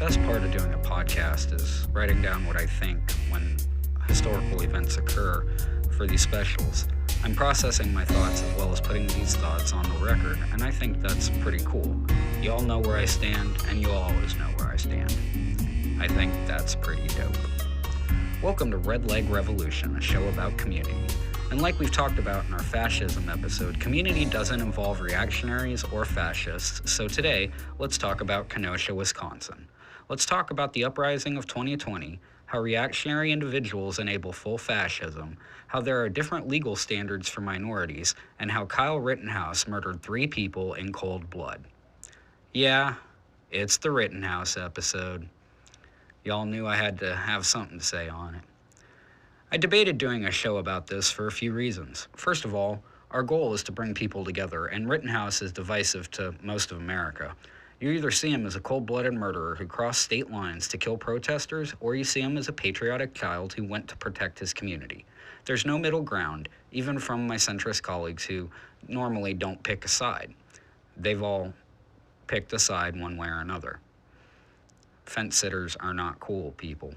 best part of doing a podcast is writing down what I think when historical events occur for these specials. I'm processing my thoughts as well as putting these thoughts on the record, and I think that's pretty cool. You all know where I stand, and you'll always know where I stand. I think that's pretty dope. Welcome to Red Leg Revolution, a show about community. And like we've talked about in our fascism episode, community doesn't involve reactionaries or fascists, so today, let's talk about Kenosha, Wisconsin. Let's talk about the uprising of 2020, how reactionary individuals enable full fascism, how there are different legal standards for minorities, and how Kyle Rittenhouse murdered 3 people in cold blood. Yeah, it's the Rittenhouse episode. Y'all knew I had to have something to say on it. I debated doing a show about this for a few reasons. First of all, our goal is to bring people together, and Rittenhouse is divisive to most of America. You either see him as a cold-blooded murderer who crossed state lines to kill protesters, or you see him as a patriotic child who went to protect his community. There's no middle ground, even from my centrist colleagues who normally don't pick a side. They've all picked a side one way or another. Fence sitters are not cool people.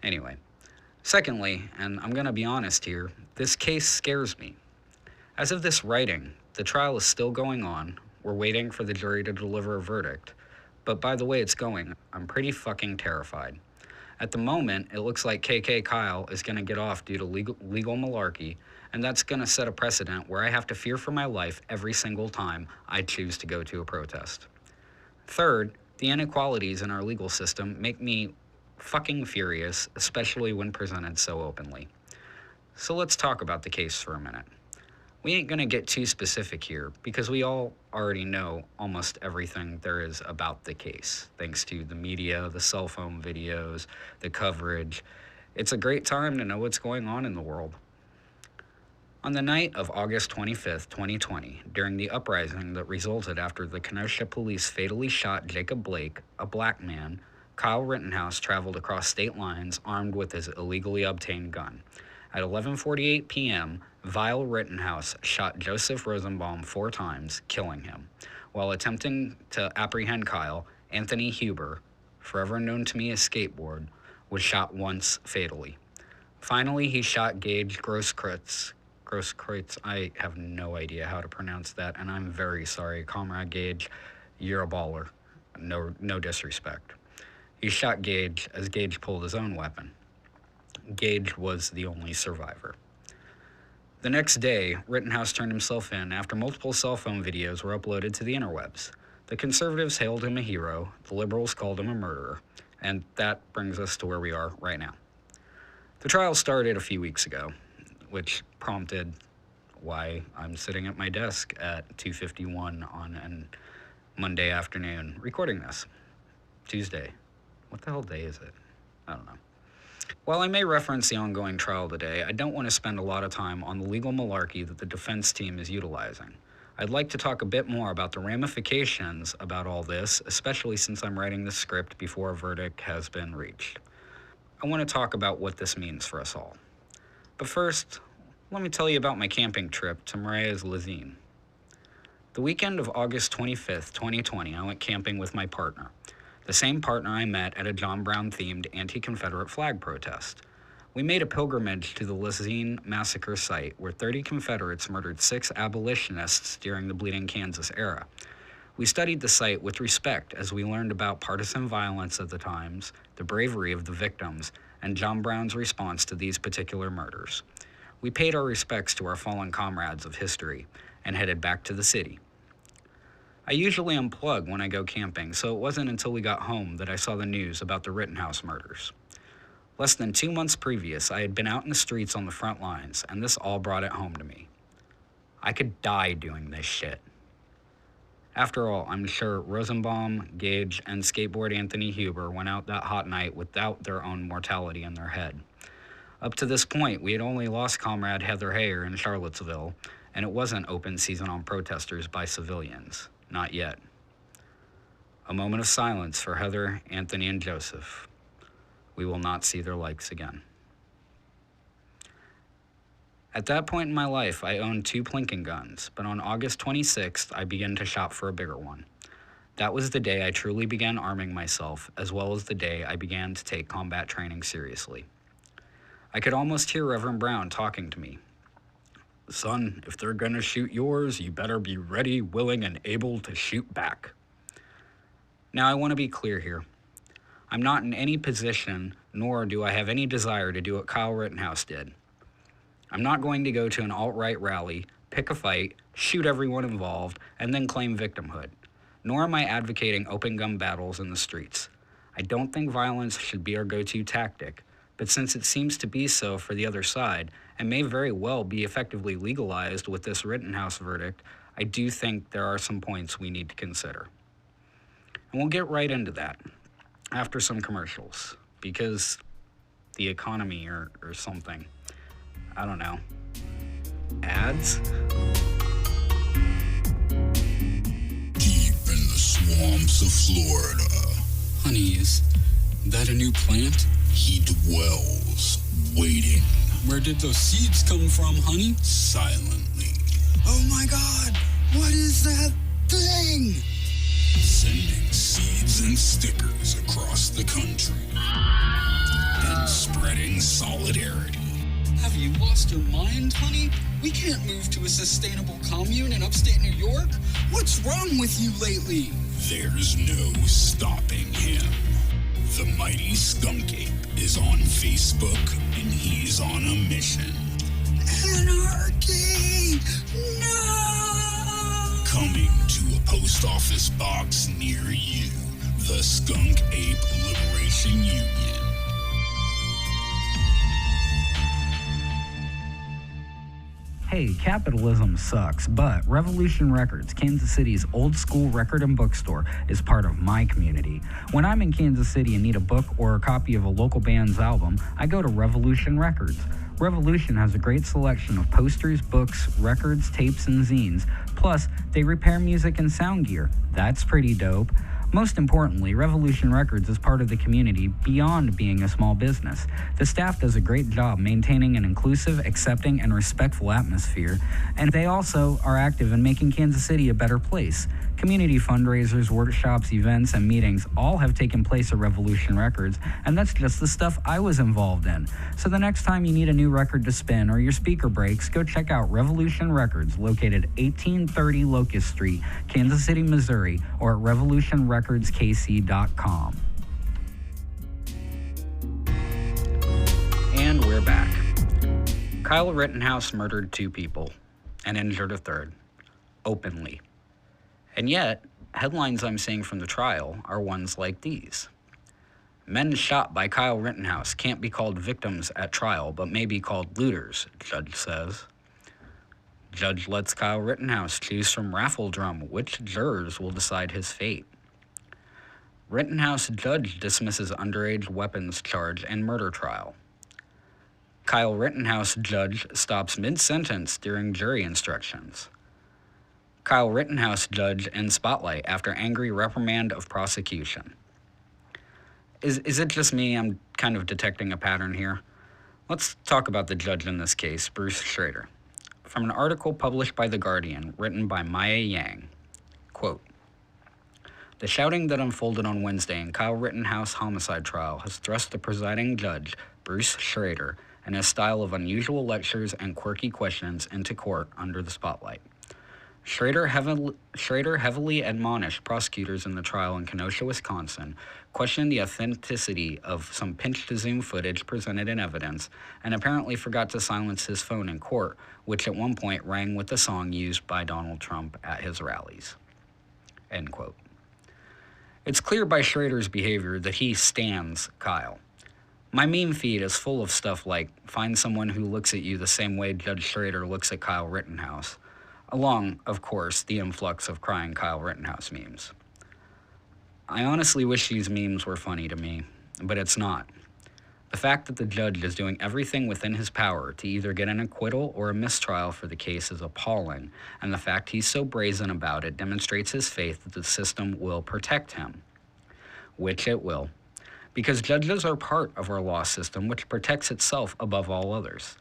Anyway. Secondly, and I'm going to be honest here, this case scares me. As of this writing, the trial is still going on. We're waiting for the jury to deliver a verdict. But by the way it's going, I'm pretty fucking terrified. At the moment, it looks like KK Kyle is going to get off due to legal malarkey, and that's going to set a precedent where I have to fear for my life every single time I choose to go to a protest. Third, the inequalities in our legal system make me fucking furious, especially when presented so openly. So let's talk about the case for a minute. We ain't gonna get too specific here because we all already know almost everything there is about the case, thanks to the media, the cell phone videos, the coverage. It's a great time to know what's going on in the world. On the night of August 25th, 2020, during the uprising that resulted after the Kenosha police fatally shot Jacob Blake, a black man, Kyle Rittenhouse traveled across state lines armed with his illegally obtained gun. At 11:48 p.m., Vile Rittenhouse shot Joseph Rosenbaum 4 times, killing him. While attempting to apprehend Kyle, Anthony Huber, forever known to me as Skateboard, was shot once fatally. Finally, he shot Gage Grosskreutz. I have no idea how to pronounce that, and I'm very sorry, Comrade Gage. You're a baller. No disrespect. He shot Gage as Gage pulled his own weapon. Gage was the only survivor. The next day, Rittenhouse turned himself in after multiple cell phone videos were uploaded to the interwebs. The conservatives hailed him a hero, the liberals called him a murderer, and that brings us to where we are right now. The trial started a few weeks ago, which prompted why I'm sitting at my desk at 2:51 on a Monday afternoon recording this. Tuesday. What the hell day is it? I don't know. While I may reference the ongoing trial today, I don't want to spend a lot of time on the legal malarkey that the defense team is utilizing. I'd like to talk a bit more about the ramifications about all this, especially since I'm writing the script before a verdict has been reached. I want to talk about what this means for us all. But first, let me tell you about my camping trip to Maria's Lazine. The weekend of August 25th, 2020, I went camping with my partner. The same partner I met at a John Brown-themed anti-Confederate flag protest. We made a pilgrimage to the Lazine massacre site where 30 Confederates murdered 6 abolitionists during the Bleeding Kansas era. We studied the site with respect as we learned about partisan violence of the times, the bravery of the victims, and John Brown's response to these particular murders. We paid our respects to our fallen comrades of history and headed back to the city. I usually unplug when I go camping, so it wasn't until we got home that I saw the news about the Rittenhouse murders. Less than 2 months previous, I had been out in the streets on the front lines, and this all brought it home to me. I could die doing this shit. After all, I'm sure Rosenbaum, Gage, and Skateboard Anthony Huber went out that hot night without their own mortality in their head. Up to this point, we had only lost Comrade Heather Heyer in Charlottesville, and it wasn't open season on protesters by civilians. Not yet. A moment of silence for Heather, Anthony, and Joseph. We will not see their likes again. At that point in my life, I owned 2 Plinken guns, but on August 26th, I began to shop for a bigger one. That was the day I truly began arming myself, as well as the day I began to take combat training seriously. I could almost hear Reverend Brown talking to me. Son, if they're gonna shoot yours, you better be ready, willing, and able to shoot back. Now, I want to be clear here. I'm not in any position, nor do I have any desire to do what Kyle Rittenhouse did. I'm not going to go to an alt-right rally, pick a fight, shoot everyone involved, and then claim victimhood. Nor am I advocating open gun battles in the streets. I don't think violence should be our go-to tactic, but since it seems to be so for the other side, and may very well be effectively legalized with this Rittenhouse verdict, I do think there are some points we need to consider. And we'll get right into that after some commercials, because the economy or something. I don't know. Ads? Deep in the swamps of Florida. Honey, is that a new plant? He dwells, waiting. Where did those seeds come from, honey? Silently. Oh my God! What is that thing? Sending seeds and stickers across the country. And spreading solidarity. Have you lost your mind, honey? We can't move to a sustainable commune in upstate New York. What's wrong with you lately? There's no stopping him. The mighty Skunk Ape is on Facebook, and he's on a mission. Anarchy! No! Coming to a post office box near you, the Skunk Ape Liberation Union. Hey, capitalism sucks, but Revolution Records, Kansas City's old school record and bookstore, is part of my community. When I'm in Kansas City and need a book or a copy of a local band's album, I go to Revolution Records. Revolution has a great selection of posters, books, records, tapes, and zines. Plus, they repair music and sound gear. That's pretty dope. Most importantly, Revolution Records is part of the community beyond being a small business. The staff does a great job maintaining an inclusive, accepting, and respectful atmosphere, and they also are active in making Kansas City a better place. Community fundraisers, workshops, events, and meetings all have taken place at Revolution Records, and that's just the stuff I was involved in. So the next time you need a new record to spin or your speaker breaks, go check out Revolution Records, located 1830 Locust Street, Kansas City, Missouri, or at revolutionrecordskc.com. And we're back. Kyle Rittenhouse murdered 2 people and injured a third, openly. And yet, headlines I'm seeing from the trial are ones like these. Men shot by Kyle Rittenhouse can't be called victims at trial, but may be called looters, judge says. Judge lets Kyle Rittenhouse choose from raffle drum which jurors will decide his fate. Rittenhouse judge dismisses underage weapons charge and murder trial. Kyle Rittenhouse judge stops mid-sentence during jury instructions. Kyle Rittenhouse judge in spotlight after angry reprimand of prosecution. Is it just me? I'm kind of detecting a pattern here. Let's talk about the judge in this case, Bruce Schrader. From an article published by The Guardian, written by Maya Yang, quote, "The shouting that unfolded on Wednesday in Kyle Rittenhouse homicide trial has thrust the presiding judge, Bruce Schrader, and his style of unusual lectures and quirky questions into court under the spotlight. Schrader heavily admonished prosecutors in the trial in Kenosha, Wisconsin, questioned the authenticity of some pinch-to-zoom footage presented in evidence, and apparently forgot to silence his phone in court, which at one point rang with the song used by Donald Trump at his rallies." End quote. It's clear by Schrader's behavior that he stands Kyle. My meme feed is full of stuff like, find someone who looks at you the same way Judge Schrader looks at Kyle Rittenhouse, along, of course, the influx of crying Kyle Rittenhouse memes. I honestly wish these memes were funny to me, but it's not. The fact that the judge is doing everything within his power to either get an acquittal or a mistrial for the case is appalling, and the fact he's so brazen about it demonstrates his faith that the system will protect him. Which it will. Because judges are part of our law system, which protects itself above all others.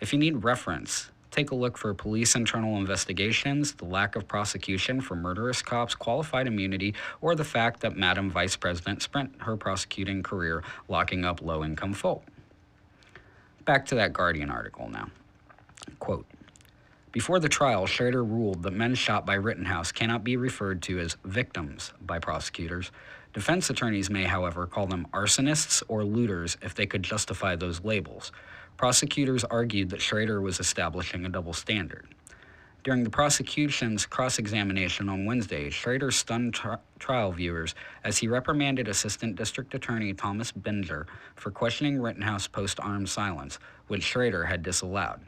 If you need reference Take a look for police internal investigations, the lack of prosecution for murderous cops, qualified immunity, or the fact that Madam Vice President spent her prosecuting career locking up low-income folk. Back to that Guardian article now. Quote, before the trial, Schrader ruled that men shot by Rittenhouse cannot be referred to as victims by prosecutors. Defense attorneys may, however, call them arsonists or looters if they could justify those labels. Prosecutors argued that Schrader was establishing a double standard. During the prosecution's cross-examination on Wednesday, Schrader stunned trial viewers as he reprimanded Assistant District Attorney Thomas Binger for questioning Rittenhouse post-armed silence, which Schrader had disallowed.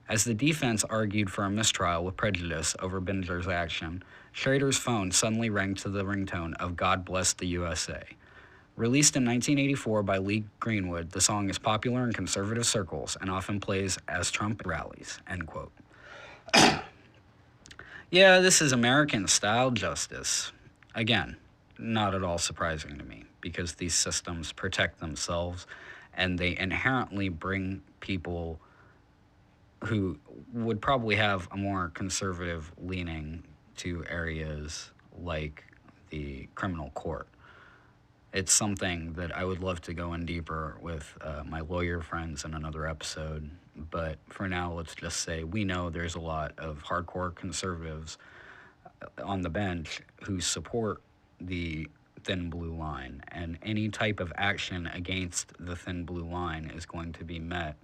As the defense argued for a mistrial with prejudice over Binger's action, Schrader's phone suddenly rang to the ringtone of God Bless the USA. Released in 1984 by Lee Greenwood, the song is popular in conservative circles and often plays as Trump rallies, end quote. Yeah, this is American-style justice. Again, not at all surprising to me, because these systems protect themselves and they inherently bring people who would probably have a more conservative leaning to areas like the criminal court. It's something that I would love to go in deeper with my lawyer friends in another episode, but for now, let's just say we know there's a lot of hardcore conservatives on the bench who support the thin blue line, and any type of action against the thin blue line is going to be met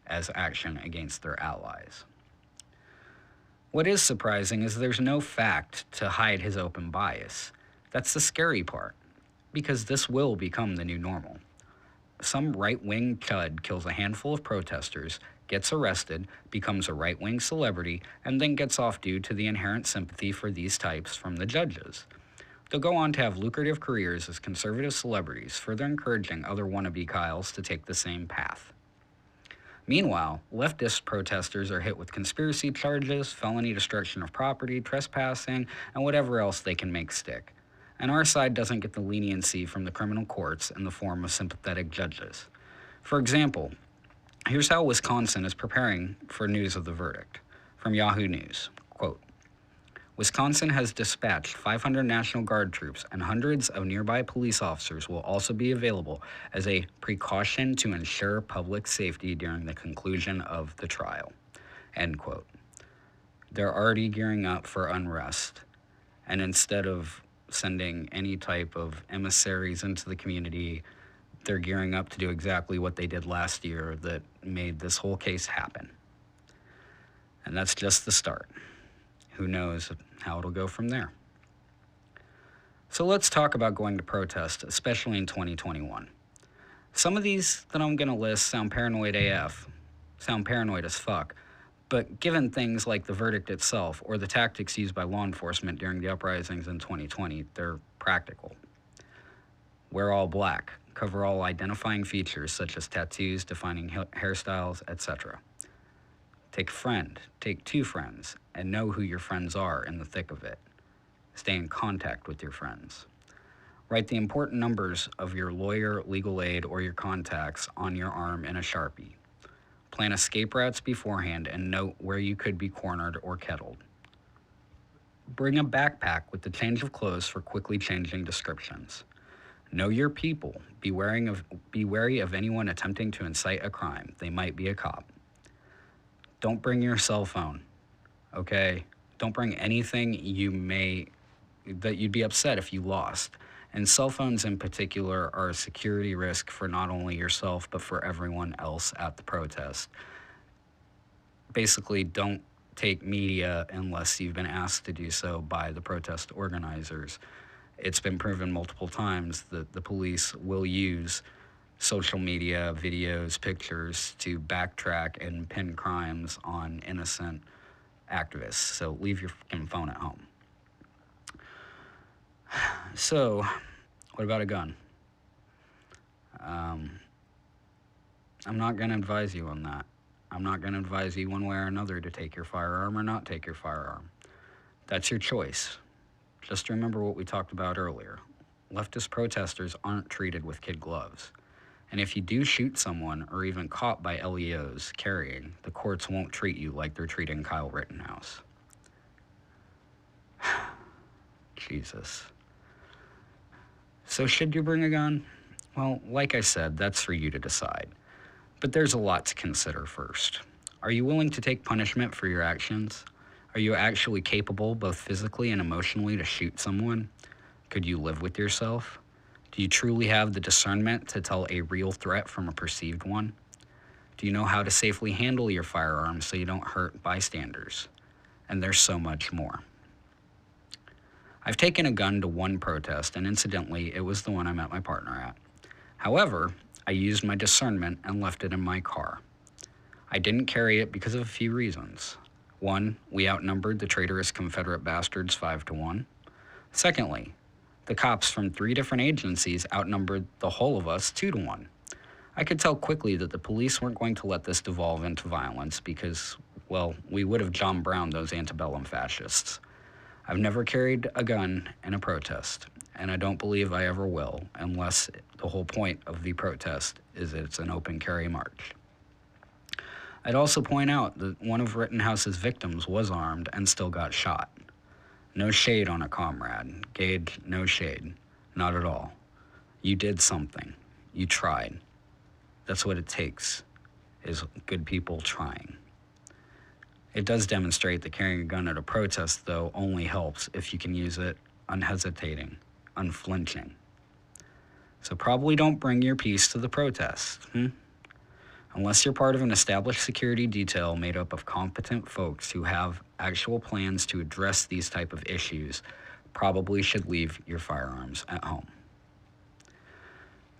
as action against their allies. What is surprising is there's no fact to hide his open bias. That's the scary part, because this will become the new normal. Some right-wing chud kills a handful of protesters, gets arrested, becomes a right-wing celebrity, and then gets off due to the inherent sympathy for these types from the judges. They'll go on to have lucrative careers as conservative celebrities, further encouraging other wannabe Kyles to take the same path. Meanwhile, leftist protesters are hit with conspiracy charges, felony destruction of property, trespassing, and whatever else they can make stick. And our side doesn't get the leniency from the criminal courts in the form of sympathetic judges. For example, here's how Wisconsin is preparing for news of the verdict. From Yahoo News, quote, Wisconsin has dispatched 500 National Guard troops, and hundreds of nearby police officers will also be available as a precaution to ensure public safety during the conclusion of the trial, end quote. They're already gearing up for unrest, and instead of sending any type of emissaries into the community, they're gearing up to do exactly what they did last year that made this whole case happen. And that's just the start. Who knows how it'll go from there. So let's talk about going to protest, especially in 2021. Some of these that I'm going to list sound paranoid AF, sound paranoid as fuck, but given things like the verdict itself or the tactics used by law enforcement during the uprisings in 2020, they're practical. Wear all black, cover all identifying features such as tattoos, defining hairstyles, etc. Take a friend, take two friends, and know who your friends are in the thick of it. Stay in contact with your friends. Write the important numbers of your lawyer, legal aid, or your contacts on your arm in a Sharpie. Plan escape routes beforehand and note where you could be cornered or kettled. Bring a backpack with the change of clothes for quickly changing descriptions. Know your people. Be wary of anyone attempting to incite a crime. They might be a cop. Don't bring your cell phone, okay? Don't bring anything that you'd be upset if you lost. And cell phones in particular are a security risk for not only yourself, but for everyone else at the protest. Basically, don't take media unless you've been asked to do so by the protest organizers. It's been proven multiple times that the police will use social media, videos, pictures to backtrack and pin crimes on innocent activists. So leave your fucking phone at home. So, what about a gun? I'm not going to advise you on that. I'm not going to advise you one way or another to take your firearm or not take your firearm. That's your choice. Just remember what we talked about earlier. Leftist protesters aren't treated with kid gloves. And if you do shoot someone or even caught by LEOs carrying, the courts won't treat you like they're treating Kyle Rittenhouse. Jesus. So should you bring a gun? Well, like I said, that's for you to decide. But there's a lot to consider first. Are you willing to take punishment for your actions? Are you actually capable, both physically and emotionally, to shoot someone? Could you live with yourself? Do you truly have the discernment to tell a real threat from a perceived one? Do you know how to safely handle your firearms so you don't hurt bystanders? And there's so much more. I've taken a gun to one protest, and incidentally, it was the one I met my partner at. However, I used my discernment and left it in my car. I didn't carry it because of a few reasons. One, we outnumbered the traitorous Confederate bastards 5-1. Secondly, the cops from 3 different agencies outnumbered the whole of us 2-1. I could tell quickly that the police weren't going to let this devolve into violence because, well, we would have John Browned those antebellum fascists. I've never carried a gun in a protest, and I don't believe I ever will, unless the whole point of the protest is it's an open carry march. I'd also point out that one of Rittenhouse's victims was armed and still got shot. No shade on a comrade. Gage, no shade. Not at all. You did something. You tried. That's what it takes, is good people trying. It does demonstrate that carrying a gun at a protest, though, only helps if you can use it unhesitating, unflinching. So probably don't bring your piece to the protest, Unless you're part of an established security detail made up of competent folks who have actual plans to address these type of issues, probably should leave your firearms at home.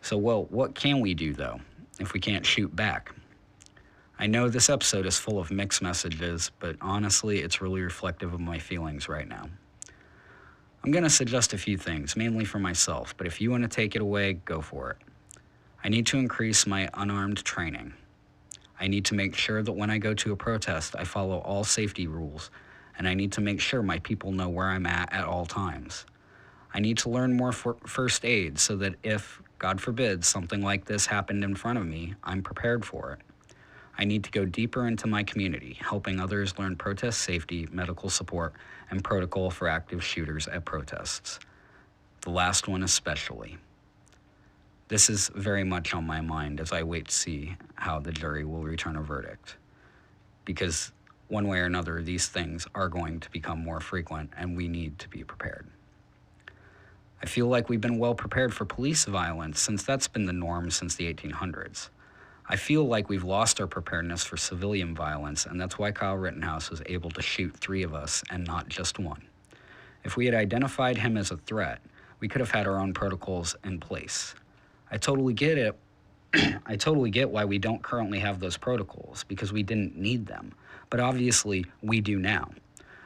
So, well, what can we do, though, if we can't shoot back? I know this episode is full of mixed messages, but honestly, it's really reflective of my feelings right now. I'm going to suggest a few things, mainly for myself, but if you want to take it away, go for it. I need to increase my unarmed training. I need to make sure that when I go to a protest, I follow all safety rules, and I need to make sure my people know where I'm at all times. I need to learn more first aid so that if, God forbid, something like this happened in front of me, I'm prepared for it. I need to go deeper into my community, helping others learn protest safety, medical support, and protocol for active shooters at protests. The last one especially. This is very much on my mind as I wait to see how the jury will return a verdict. Because one way or another, these things are going to become more frequent, and we need to be prepared. I feel like we've been well prepared for police violence since that's been the norm since the 1800s. I feel like we've lost our preparedness for civilian violence, and that's why Kyle Rittenhouse was able to shoot 3 of us and not just one. If we had identified him as a threat, we could have had our own protocols in place. I totally get it. I totally get why we don't currently have those protocols, because we didn't need them. But obviously, we do now.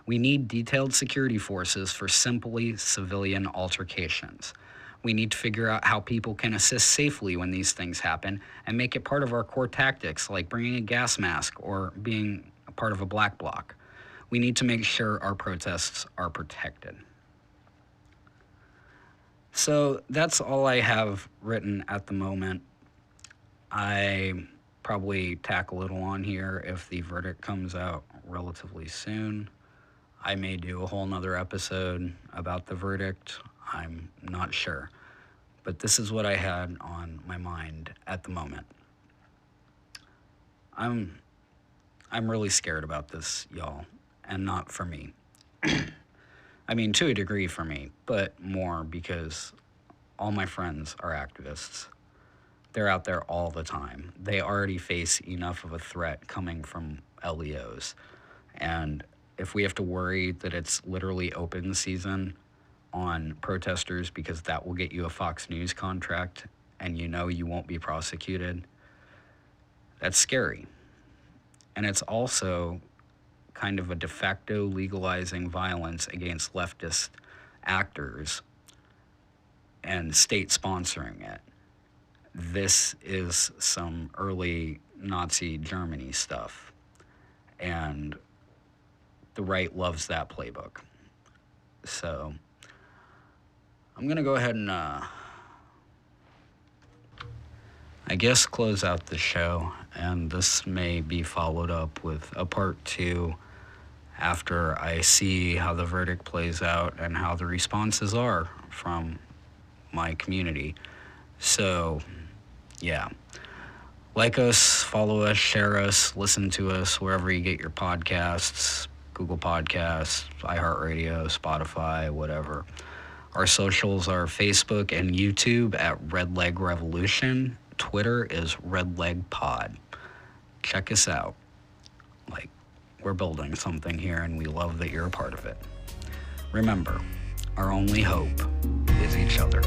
We need detailed security forces for simply civilian altercations. We need to figure out how people can assist safely when these things happen and make it part of our core tactics, like bringing a gas mask or being a part of a black bloc. We need to make sure our protests are protected. So that's all I have written at the moment. I probably tack a little on here if the verdict comes out relatively soon. I may do a whole nother episode about the verdict. I'm not sure. But this is what I had on my mind at the moment. I'm really scared about this, y'all, and not for me. I mean, to a degree for me, but more because all my friends are activists. They're out there all the time. They already face enough of a threat coming from LEOs. And if we have to worry that it's literally open season on protesters because that will get you a Fox News contract and you know you won't be prosecuted, that's scary. And it's also kind of a de facto legalizing violence against leftist actors and state sponsoring it. This is some early Nazi Germany stuff, and the right loves that playbook. So I'm gonna go ahead and I guess close out the show, and this may be followed up with a part 2 after I see how the verdict plays out and how the responses are from my community. So, yeah. Like us, follow us, share us, listen to us wherever you get your podcasts, Google Podcasts, iHeartRadio, Spotify, whatever. Our socials are Facebook and YouTube at Red Leg Revolution. Twitter is Red Leg Pod. Check us out. We're building something here, and we love that you're a part of it. Remember, our only hope is each other.